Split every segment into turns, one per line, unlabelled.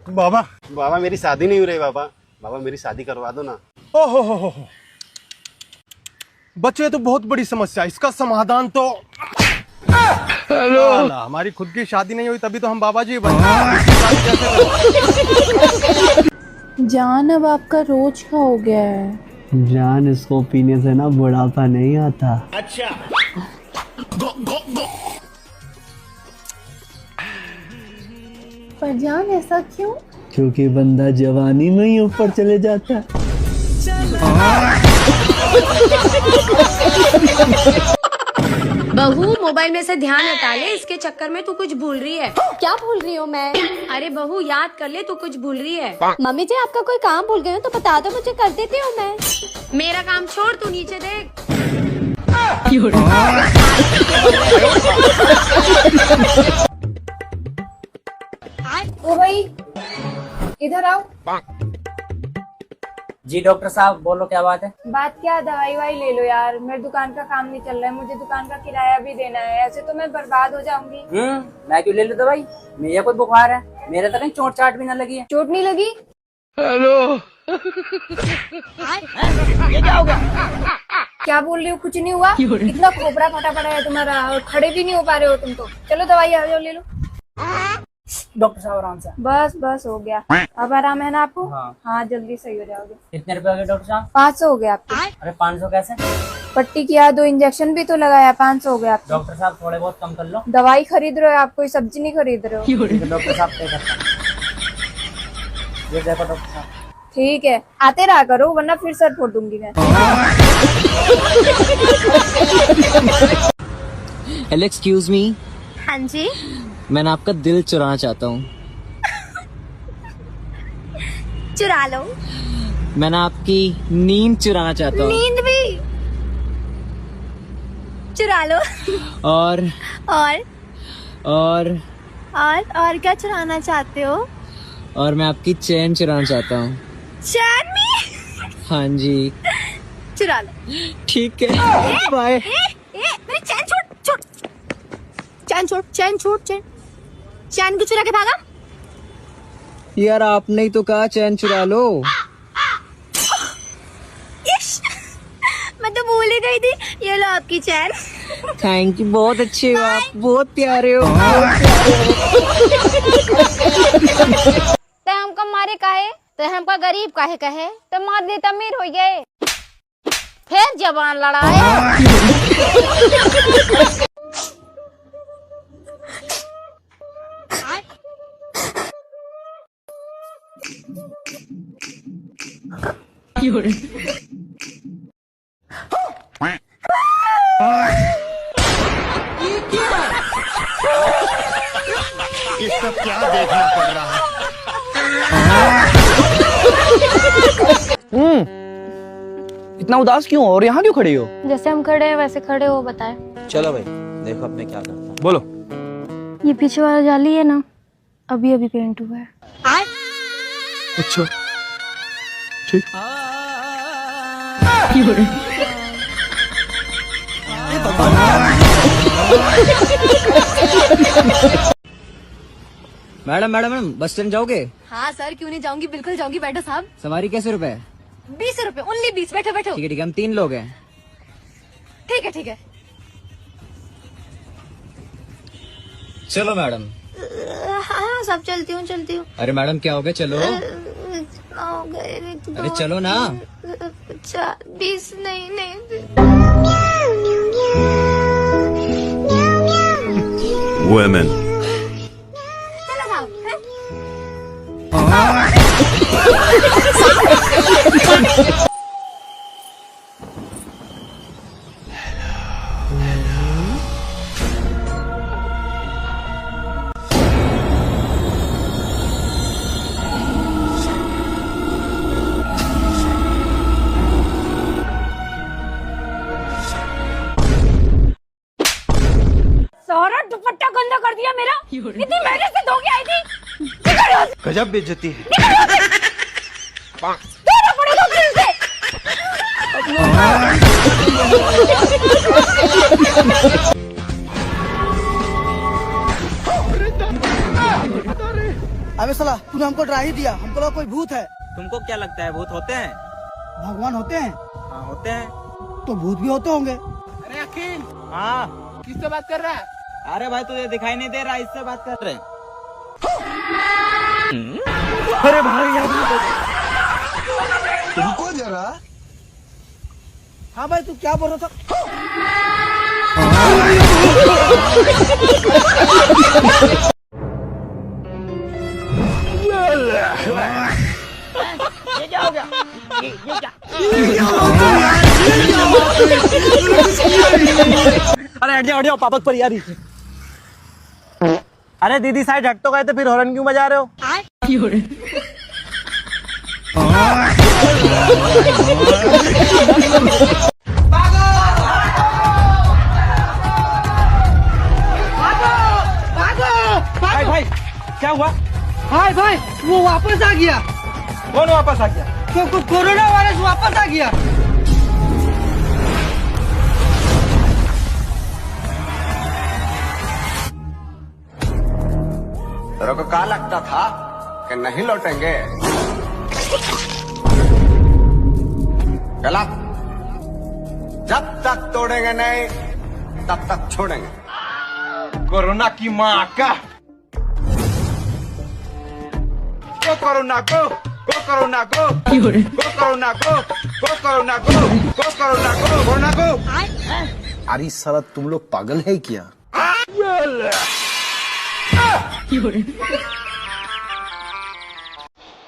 बाबा
बाबा मेरी शादी नहीं हो रही बाबा। बाबा मेरी शादी करवा दो ना।
ओहो हो। बच्चे तो बहुत बड़ी समस्या, इसका समाधान तो हेलो हमारी खुद की शादी नहीं हुई तभी तो हम बाबा जी बने।
जान अब आपका रोज का हो गया है।
जान इसको पीने से ना बुढ़ापा नहीं आता।
अच्छा
पर जान ऐसा क्यों?
क्योंकि बंदा जवानी में ही ऊपर चले जाता है।
बहू मोबाइल में से ध्यान हटा ले, इसके चक्कर में तू कुछ भूल रही है।
क्या भूल रही हूँ मैं?
अरे बहू याद कर ले, तू कुछ भूल रही है।
मम्मी जी आपका कोई काम भूल गए हो तो बता दो, मुझे कर देती हूँ मैं।
मेरा काम छोड़, तू नीचे देख।
ओ भाई इधर आओ।
जी डॉक्टर साहब बोलो, क्या बात है?
बात क्या, दवाई वाई ले लो यार, मेरे दुकान का काम नहीं चल रहा है, मुझे दुकान का किराया भी देना है, ऐसे तो मैं बर्बाद हो जाऊंगी।
मैं क्यों ले लूं दवाई? मेरा कोई बुखार है, मेरे तो कहीं चोट चाट भी ना लगी है।
चोट नहीं लगी?
हेलो
ये क्या हो गया?
क्या बोल रही हो? कुछ नहीं हुआ। इतना खोपड़ा फटा पड़ा है तुम्हारा और खड़े भी नहीं हो पा रहे हो तुम तो। चलो दवाई आ जाओ ले लो।
डॉक्टर साहब आराम से।
बस हो गया। अब आराम है ना आपको?
हाँ।
हाँ जल्दी सही हो जाओगे।
कितने रुपए हो गए डॉक्टर साहब?
500 हो गया आपके।
अरे 500 कैसे?
पट्टी किया, 2 इंजेक्शन भी तो लगाया, 500 हो गया आपके।
डॉक्टर साहब थोड़े बहुत कम कर लो।
दवाई खरीद रहे हो आप, कोई सब्जी नहीं खरीद रहे हो।
ठीक है डॉक्टर साहब, पे करता हूं। ये देखो डॉक्टर साहब।
ठीक है, आते रहा करो वरना फिर सर फोड़ दूंगी मैं।
Hello excuse me.
हाँ जी।
मैं आपका दिल चुराना चाहता हूँ।
चुरा लो।
मैं आपकी नींद चुराना चाहता हूँ।
नींद भी चुरा लो।
और
और
और
और क्या चुराना चाहते हो?
और मैं आपकी चैन चुराना चाहता हूँ।
चैन भी?
हाँ जी
चुरा लो।
ठीक है, बाय।
मेरी चैन छोड़ चैन को चुरा के भागा।
यार आपने ही तो कहा चैन चुरा लो।
मैं तो भूल ही गई थी। ये लो आपकी चैन।
थैंक यू, बहुत अच्छे हो आप, बहुत प्यारे हो।
ते हमका मारे काहे, ते हमका गरीब काहे कहे, तो मार दे तो अमीर हो गए। फिर जवान लड़ाए।
ये सब क्या देखना पड़ रहा है।
इतना उदास क्यों हो और यहाँ क्यों खड़ी हो?
जैसे हम खड़े हैं वैसे खड़े हो, बताए।
चलो भाई देखो अब मैं क्या करता हूँ।
बोलो।
ये पीछे वाला जाली है ना, अभी पेंट हुआ है।
अच्छा ठीक।
मैडम बस स्टैंड जाओगे?
हाँ सर, क्यों नहीं जाऊंगी, बिल्कुल जाऊंगी। बैठो साहब।
सवारी कैसे रुपए?
20 रुपए, ओनली 20। बैठो बैठो।
ठीक है हम 3 लोग हैं।
ठीक है।
चलो मैडम।
हाँ सब चलती हूँ।
अरे मैडम क्या हो गया, चलो।
हो गए।
अरे चलो ना।
20 नहीं।
Women.
चलो साहब।
सारा दुपट्टा गंदा कर दिया मेरा। इतनी मेहनत से धो के आई थी।
गजब बेइज्जती है।
धोना पड़ेगा फिर से।
अबे साला तूने हमको डरा ही दिया, हमको लगा कोई भूत है।
तुमको क्या लगता है भूत होते हैं?
भगवान होते हैं
हाँ होते हैं।
तो भूत भी होते होंगे।
अरे अखिल। हाँ किससे बात कर रहा है? अरे भाई तुझे दिखाई नहीं दे रहा, इससे बात कर रहे हैं।
अरे भाई
रुको जरा।
हाँ भाई तू क्या बोल रहा था?
अरे हट जाओ पापक पर यार। अरे दीदी साइड हट तो गए थे, फिर हॉर्न क्यों बजा रहे हो? भाई भाई क्या हुआ?
भाई भाई वो वापस आ गया।
कौन वापस आ गया?
कोरोना वायरस वापस आ गया।
तेरे को क्या लगता था कि नहीं लौटेंगे? गलत। जब तक तोड़ेंगे नहीं तब तक छोड़ेंगे। कोरोना की माँ का। को कोरोना को कोरोना को कोरोना को कोरोना को कोरोना को कोरोना को। अरे साला तुम लोग पागल है क्या?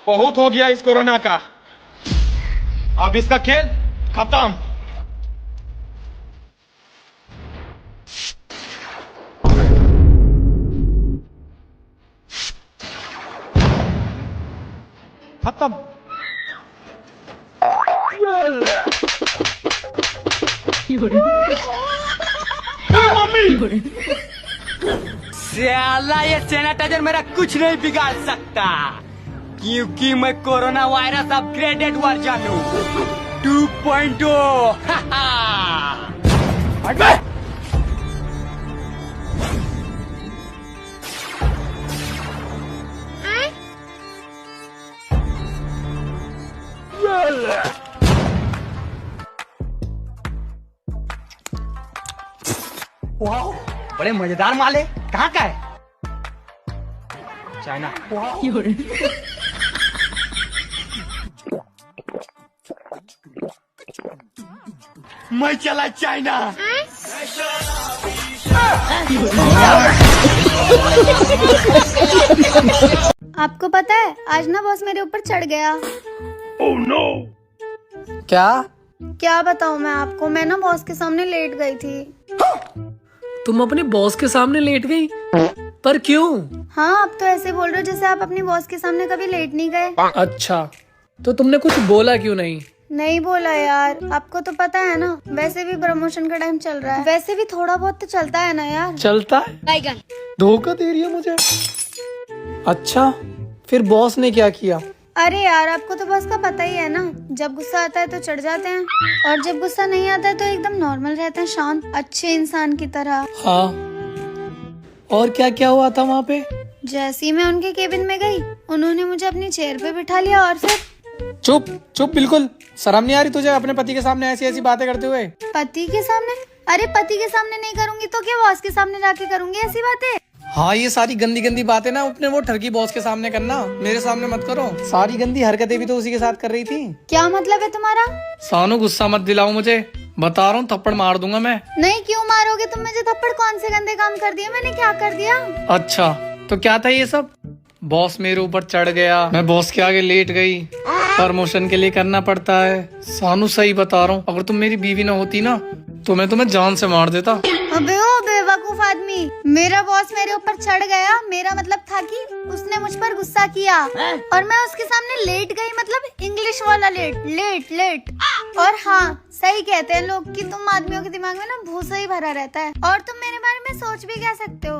बहुत हो गया इस कोरोना का, अब इसका खेल खत्म। खत्म।
साला ये सैनिटाइजर मेरा कुछ नहीं बिगाड़ सकता, क्योंकि मैं कोरोना वायरस अपग्रेडेड वर्जन हूँ 2.0। वाह बड़े मजेदार माल है, कहाँ का है? चाइना। मैं चला चाइना।
आपको पता है आज ना बॉस मेरे ऊपर चढ़ गया।
Oh no!
क्या बताऊँ मैं आपको, मैं ना बॉस के सामने लेट गई थी।
तुम अपने बॉस के सामने लेट गई? पर क्यों?
हाँ आप तो ऐसे बोल रहे हो जैसे आप अपनी बॉस के सामने कभी लेट नहीं गए।
अच्छा तो तुमने कुछ बोला क्यों नहीं?
नहीं बोला यार, आपको तो पता है ना, वैसे भी प्रमोशन का टाइम चल रहा है, वैसे भी थोड़ा बहुत तो चलता है ना यार।
चलता है? धोखा दे रही है मुझे। अच्छा फिर बॉस ने क्या किया?
अरे यार आपको तो बॉस का पता ही है ना, जब गुस्सा आता है तो चढ़ जाते हैं और जब गुस्सा नहीं आता है तो एकदम नॉर्मल रहते हैं, शांत अच्छे इंसान की तरह।
हाँ और क्या क्या हुआ था वहाँ पे?
जैसे ही मैं उनके केबिन में गई उन्होंने मुझे अपनी चेयर पे बिठा लिया और फिर
चुप चुप बिल्कुल, शर्म नहीं आ रही तुझे अपने पति के सामने ऐसी ऐसी बातें करते हुए?
पति के सामने? अरे पति के सामने नहीं करूंगी तो क्या बॉस के सामने जाके करूंगी ऐसी बातें?
हाँ ये सारी गंदी गंदी बातें ना अपने वो ठरकी बॉस के सामने करना, मेरे सामने मत करो। सारी गंदी हरकतें भी तो उसी के साथ कर रही थी।
क्या मतलब है तुम्हारा?
सानू गुस्सा मत दिलाओ मुझे, बता रहा हूँ थप्पड़ मार दूंगा मैं।
नहीं क्यों मारोगे तुम मुझे थप्पड़? कौन से गंदे काम कर दिए मैंने, क्या कर दिया?
अच्छा तो क्या था ये सब? बॉस मेरे ऊपर चढ़ गया, मैं बॉस के आगे लेट गई, प्रमोशन के लिए करना पड़ता है। सानू सही बता रहा हूँ, अगर तुम मेरी बीवी ना होती ना तो मैं तुम्हें जान से मार देता।
अबे ओ बेवकूफ आदमी, मेरा बॉस मेरे ऊपर चढ़ गया, मेरा मतलब था कि उसने मुझ पर गुस्सा किया और मैं उसके सामने लेट गई, मतलब इंग्लिश वाला लेट लेट लेट। और हाँ सही कहते हैं लोग कि तुम आदमियों के दिमाग में ना भूसा ही भरा रहता है और तुम मेरे बारे में सोच भी क्या सकते हो।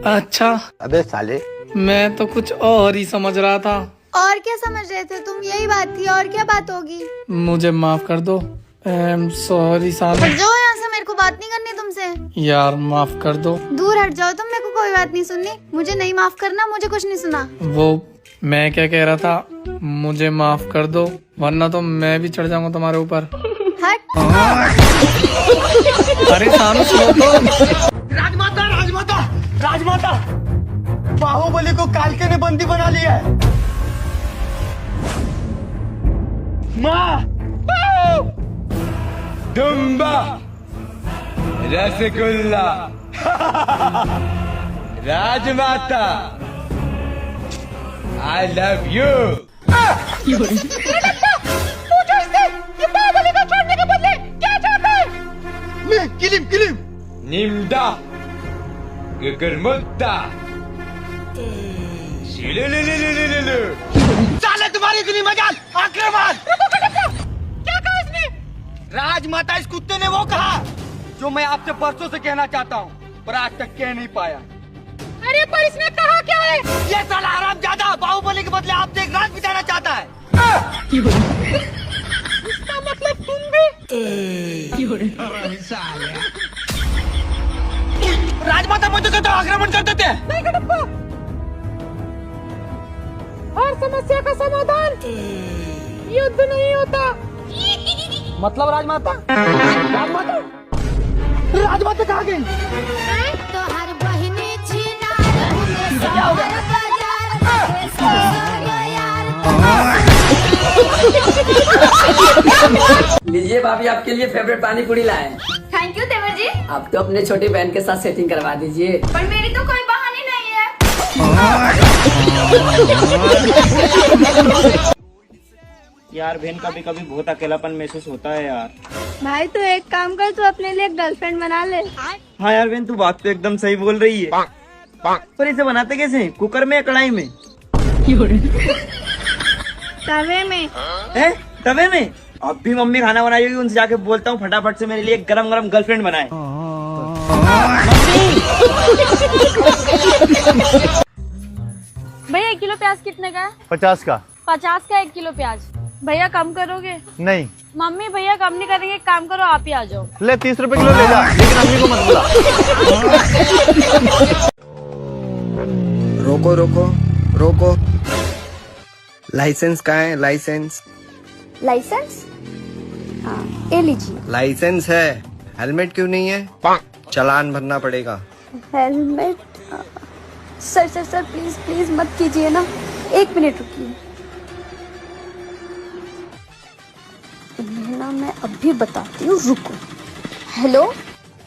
अच्छा
अबे साले,
मैं तो कुछ और ही समझ रहा था।
और क्या समझ रहे थे तुम? यही बात थी, और क्या बात होगी?
मुझे माफ कर दो, सॉरी सानू।
हट जाओ यहाँ से, मेरे को बात नहीं करनी तुमसे।
यार माफ कर दो।
दूर हट जाओ तुम, मेरे को कोई बात नहीं सुननी। मुझे नहीं माफ करना, मुझे कुछ नहीं सुना।
वो मैं क्या कह रहा था, मुझे माफ कर दो वरना तो मैं भी चढ़ जाऊंगा तुम्हारे ऊपर।
हट।
अरे सानू सुनो तो।
राजमाता राजमाता राजमाता, बाहुबली को कालके ने बंदी बना लिया है। माँ, दुम्बा, रसगुल्ला, राजमाता, आई लव यू। किलिम किलिम, निम्दा, गगरमुद्दा, साले तुम्हारी इतनी मजाल, आक्रमण। क्या कहा इसने? राजमाता, इस कुत्ते ने वो कहा जो मैं आपसे बरसों से कहना चाहता हूँ पर आज तक कह नहीं पाया। अरे पर इसने कहा क्या है? ये साला हरामजादा बाहुबली के बदले आपसे एक रात बिताना चाहता है। इसका मतलब तुम भी? राजमाता, मुझे कहते आक्रमण कर देते हैं। नहीं कटप्पा, हर समस्या का समाधान युद्ध नहीं होता। मतलब राजमाता, राजमाता, राजमाता कहाँ गई?
तो हर बहिनी
लीजिए भाभी, आपके लिए फेवरेट पानी पूरी लाए।
थैंक यू देवर जी।
आप तो अपने छोटी बहन के साथ सेटिंग करवा दीजिए।
पर मेरी तो कोई बहानी नहीं है।
यार बहन, कभी कभी बहुत अकेलापन महसूस होता है यार।
भाई तू एक काम कर, तू अपने लिए एक गर्लफ्रेंड बना ले।
हाँ यार बहन, तू बात तो एकदम सही बोल रही है। पर इसे बनाते कैसे, कुकर में या कढ़ाई में?
तवे में।
है तवे में? अब भी मम्मी खाना बनाई होगी, उनसे जाके बोलता हूँ फटाफट से मेरे लिए गरम गरम गर्लफ्रेंड बनाए।
भैया 1 किलो प्याज कितने का है?
50 का।
50 का 1 किलो प्याज। भैया कम करोगे?
नहीं।
मम्मी भैया कम नहीं करेंगे, एक काम करो आप ही आ जाओ।
ले 30 रुपए किलो ले जा, लेकिन अम्मी को मत बुला।
रोको रोको रोको, लाइसेंस कहाँ है? License
license? हाँ, ये लीजिए।
लाइसेंस है, हेलमेट क्यों नहीं है? चालान भरना पड़ेगा।
Helmet? Sir sir sir, please please मत कीजिए ना, 1 मिनट रुकिए। ना मैं अभी बताती हूँ, रुको। हेलो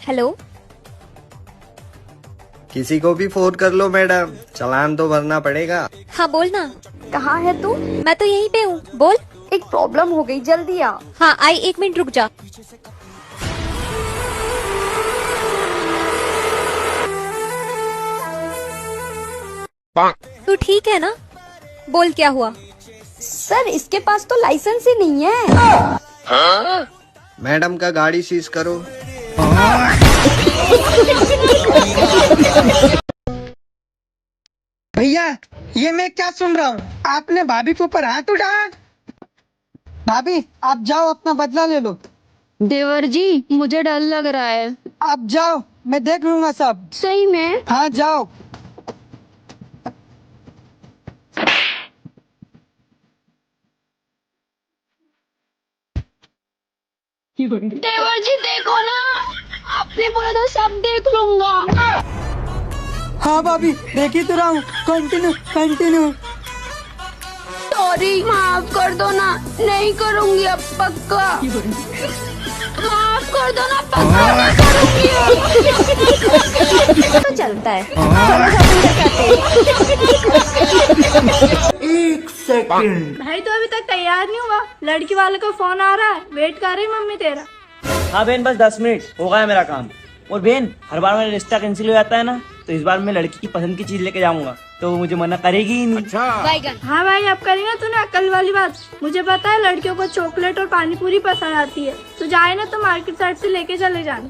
हेलो,
किसी को भी फोन कर लो मैडम, चालान तो भरना पड़ेगा।
हाँ बोल ना। कहाँ है तू? मैं तो यहीं पे हूँ, बोल। एक प्रॉब्लम हो गई, जल्दी आ। हाँ आई, 1 मिनट रुक जा। तू ठीक है ना? बोल क्या हुआ? सर इसके पास तो लाइसेंस ही नहीं है।
मैडम का गाड़ी सीज करो।
भैया, ये मैं क्या सुन रहा हूँ? आपने भाभी के ऊपर हाथ उठाया? भाभी, आप जाओ, अपना बदला ले लो।
देवर जी, मुझे डर लग रहा है।
आप जाओ, मैं देख लूंगा सब।
सही में?
हाँ जाओ।
देवर जी देखो ना, आपने बोला था सब देख लूंगा।
हाँ भाभी, देखी तो रहा हूँ। Continue continue.
सॉरी, माफ कर दो ना, नहीं करूंगी अब, पक्का। माफ कर दो ना, पक्का नहीं करूंगी।
तो चलता है।
भाई तो अभी तक तैयार नहीं हुआ, लड़की वाले का फोन आ रहा है, वेट कर रही मम्मी तेरा।
हाँ बहन, बस 10 मिनट हो गया मेरा काम। और बहन, हर बार मेरा रिश्ता कैंसिल हो जाता है ना, तो इस बार मैं लड़की की पसंद की चीज लेके जाऊंगा, तो वो मुझे मना करेगी ही नहीं।
हाँ भाई, अब करेगा तूने अक्ल वाली बात। मुझे पता है लड़कियों को चॉकलेट और पानी पूरी पसंद आती है, तो जाए ना तो मार्केट साइड से लेके चले जाना।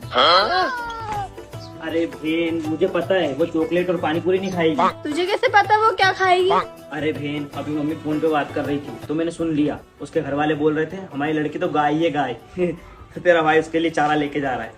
अरे बहन, मुझे पता है वो चॉकलेट और पानी पूरी नहीं खाएगी।
तुझे कैसे पता वो क्या खाएगी?
अरे बहन, अभी मम्मी फोन पे बात कर रही थी तो मैंने सुन लिया। उसके घर वाले बोल रहे थे हमारी लड़की तो गाय है गाय।
तो तेरा भाई उसके लिए चारा लेके जा रहा है।